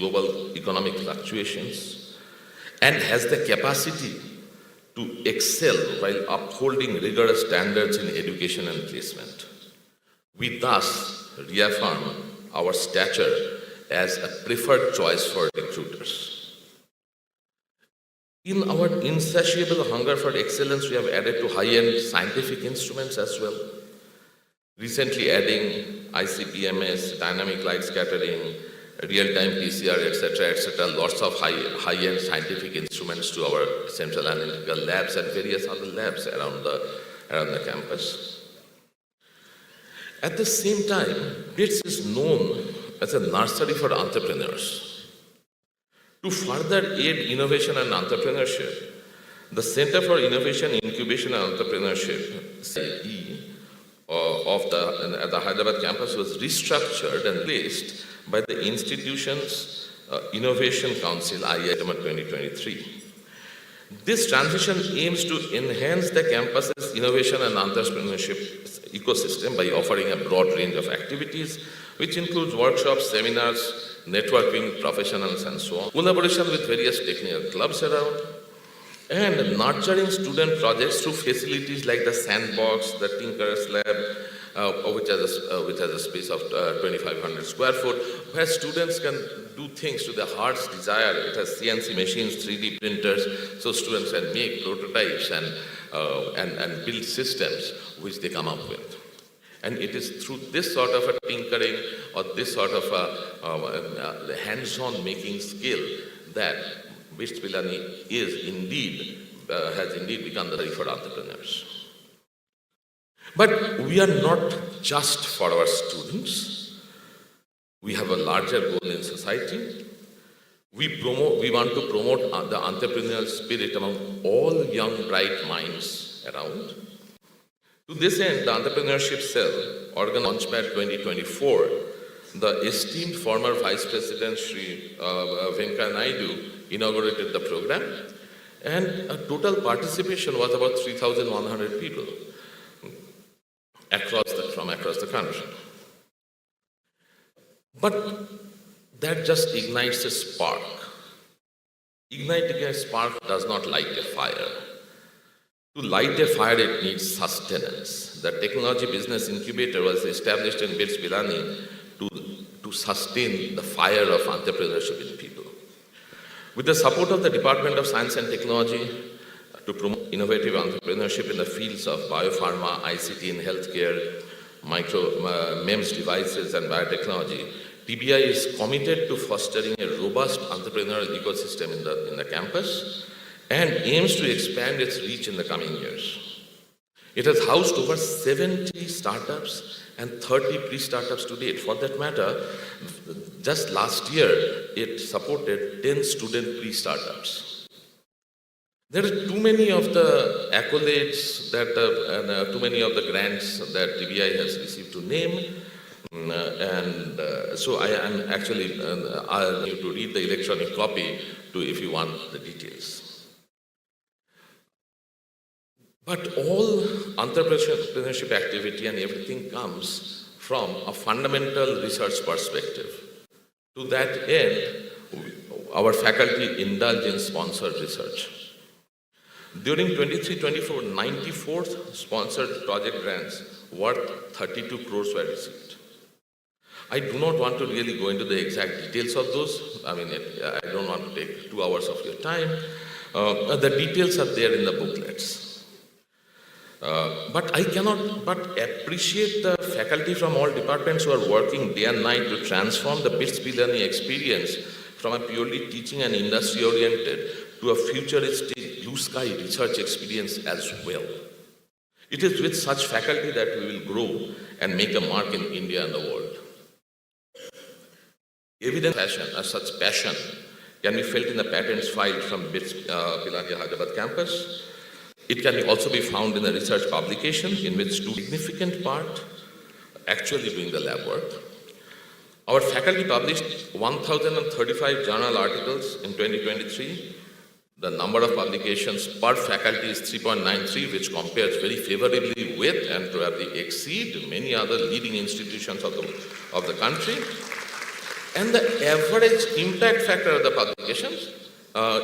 global economic fluctuations and has the capacity to excel while upholding rigorous standards in education and placement. We thus reaffirm our stature as a preferred choice for recruiters. In our insatiable hunger for excellence, we have added to high-end scientific instruments as well. Recently adding ICP-MS, dynamic light scattering, real-time PCR, etc., lots of high-end scientific instruments to our central analytical labs and various other labs around the campus. At the same time, BITS is known as a nursery for entrepreneurs. To further aid innovation and entrepreneurship, the Center for Innovation, Incubation and Entrepreneurship, CIE, at the Hyderabad campus was restructured and replaced by the institution's Innovation Council, IIM 2023. This transition aims to enhance the campus's innovation and entrepreneurship ecosystem by offering a broad range of activities, which includes workshops, seminars, networking, professionals, and so on, collaboration with various technical clubs around, and nurturing student projects through facilities like the Sandbox, the Tinker's Lab, which has a space of 2,500 square foot, where students can do things to their heart's desire. It has CNC machines, 3D printers, so students can make prototypes and build systems which they come up with. And it is through this sort of a tinkering or this sort of a hands-on making skill that BITS Pilani has indeed become the for entrepreneurs. But we are not just for our students. We have a larger goal in society. We want to promote the entrepreneurial spirit among all young, bright minds around. To this end, the Entrepreneurship Cell, Launchpad 2024, the esteemed former Vice President Shri Venkaiah Naidu inaugurated the program, and a total participation was about 3,100 people from across the country. But that just ignites a spark. Igniting a spark does not light a fire. To light a fire, it needs sustenance. The Technology Business Incubator was established in BITS Pilani to sustain the fire of entrepreneurship in people. With the support of the Department of Science and Technology to promote innovative entrepreneurship in the fields of biopharma, ICT in healthcare, MEMS devices and biotechnology, TBI is committed to fostering a robust entrepreneurial ecosystem in the campus and aims to expand its reach in the coming years. It has housed over 70 startups and 30 pre-startups to date. For that matter, just last year, it supported 10 student pre-startups. There are too many of the accolades and too many of the grants that TBI has received to name. So I am actually, I'll need to read the electronic copy if you want the details. But all entrepreneurship activity and everything comes from a fundamental research perspective. To that end, our faculty indulge in sponsored research. During 23-24, 94 sponsored project grants worth 32 crores were received. I do not want to really go into the exact details of those. I mean, I don't want to take 2 hours of your time. The details are there in the booklets. But I cannot but appreciate the faculty from all departments who are working day and night to transform the BITS Pilani experience from a purely teaching and industry-oriented to a futuristic blue-sky research experience as well. It is with such faculty that we will grow and make a mark in India and the world. Evident such passion can be felt in the patents filed from BITS Pilani Hyderabad campus. It can also be found in the research publication in which a significant part actually doing the lab work. Our faculty published 1,035 journal articles in 2023. The number of publications per faculty is 3.93, which compares very favorably with and probably exceed many other leading institutions of the country. And the average impact factor of the publications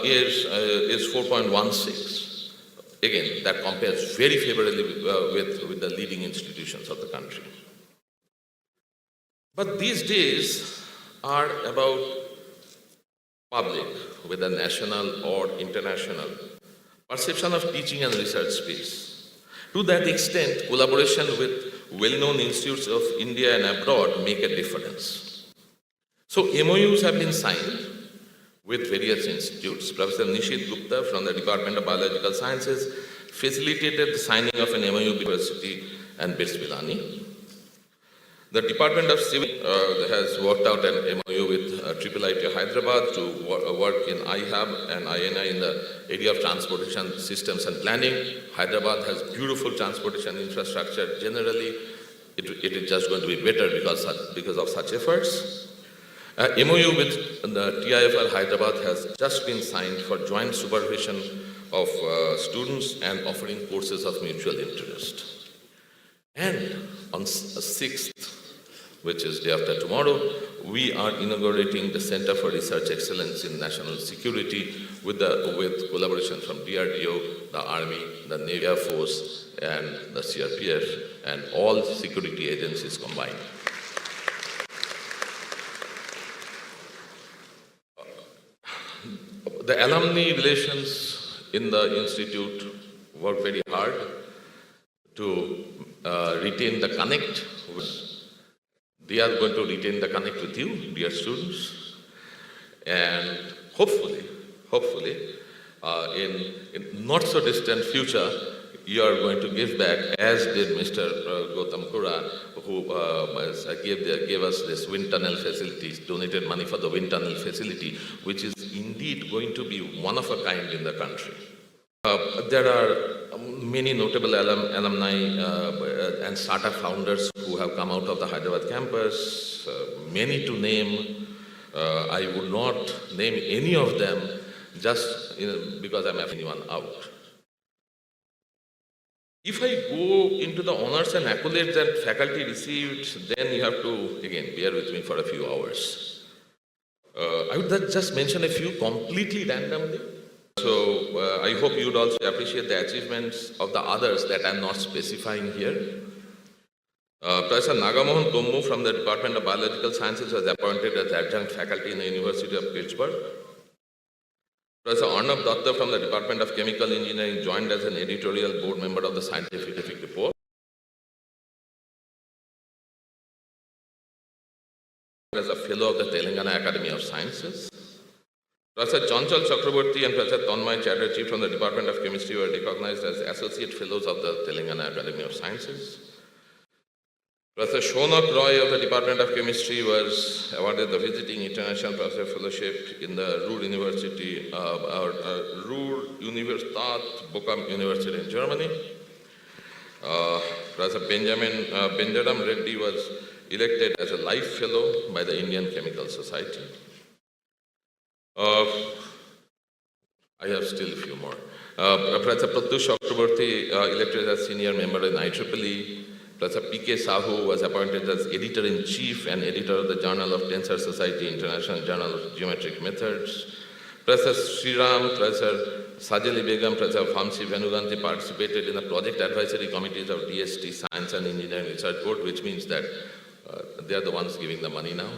is 4.16. Again, that compares very favorably with the leading institutions of the country. But these days are about public, whether national or international, perception of teaching and research space. To that extent, collaboration with well-known institutes of India and abroad make a difference. So MOUs have been signed with various institutes. Professor Nishit Gupta from the Department of Biological Sciences facilitated the signing of an MOU with University and Pilani. The Department of Civil has worked out an MOU with IIIT Hyderabad to work in IHAB and INI in the area of transportation systems and planning. Hyderabad has beautiful transportation infrastructure. Generally, it is just going to be better because of such efforts. MOU with the TIFR Hyderabad has just been signed for joint supervision of students and offering courses of mutual interest. And on 6th, which is day after tomorrow, we are inaugurating the Center for Research Excellence in National Security with collaboration from DRDO, the Army, the Navy, Air Force, and the CRPF, and all security agencies combined. The alumni relations in the institute work very hard to retain the connect. They are going to retain the connect with you, dear students, and hopefully, in not so distant future, you are going to give back, as did Mr. Gautam Kura, who gave us this wind tunnel facilities, donated money for the wind tunnel facility, which is indeed going to be one of a kind in the country. There are many notable alumni and startup founders who have come out of the Hyderabad campus, many to name. I would not name any of them just because I'm leaving anyone out. If I go into the honors and accolades that faculty received, then you have to, again, bear with me for a few hours. I would just mention a few completely randomly. So I hope you would also appreciate the achievements of the others that I'm not specifying here. Professor Nagamohan Tommu from the Department of Biological Sciences was appointed as adjunct faculty in the University of Pittsburgh. Professor Arnab Datta from the Department of Chemical Engineering joined as an editorial board member of the Scientific Report. As a fellow of the Telangana Academy of Sciences. Professor Chanchal Chakraborty and Professor Tanmay Chatterjee from the Department of Chemistry were recognized as associate fellows of the Telangana Academy of Sciences. Professor Shonak Roy of the Department of Chemistry was awarded the Visiting International Professor Fellowship in the Ruhr University, Ruhr Universitat Bochum University in Germany. Professor Benjamin Reddy was elected as a Life Fellow by the Indian Chemical Society. I have still a few more. Professor Pratyush Chakraborty elected as senior member in IEEE. Professor P.K. Sahu was appointed as editor-in-chief and editor of the Journal of Tensor Society, International Journal of Geometric Methods. Professor Sriram, Professor Sajali Begum, Professor Vamsi Venuganti participated in the project advisory committees of DST Science and Engineering Research Board, which means that they are the ones giving the money now.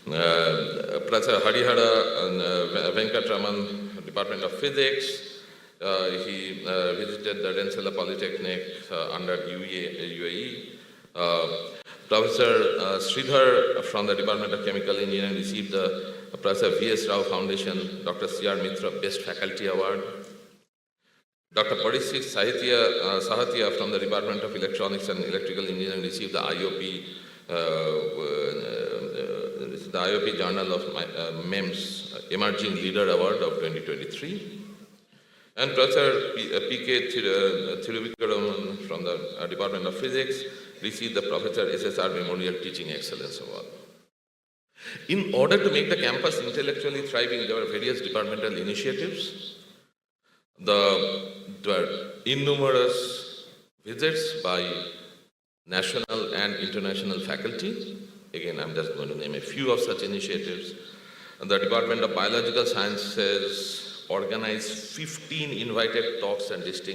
Professor Harihara Venkatraman, Department of Physics. He visited the Rensselaer Polytechnic under UAE. Professor Sridhar from the Department of Chemical Engineering received the Professor V.S. Rao Foundation Dr. C.R. Mitra Best Faculty Award. Dr. Parishit Sahatia from the Department of Electronics and Electrical Engineering received the IOP Journal of MEMS Emerging Leader Award of 2023. And Professor P.K. Thiruvikaram from the Department of Physics received the Professor SSR Memorial Teaching Excellence Award. In order to make the campus intellectually thriving, there were various departmental initiatives. There were innumerous visits by national and international faculty. Again, I'm just going to name a few of such initiatives. The Department of Biological Sciences organized 15 invited talks and distinct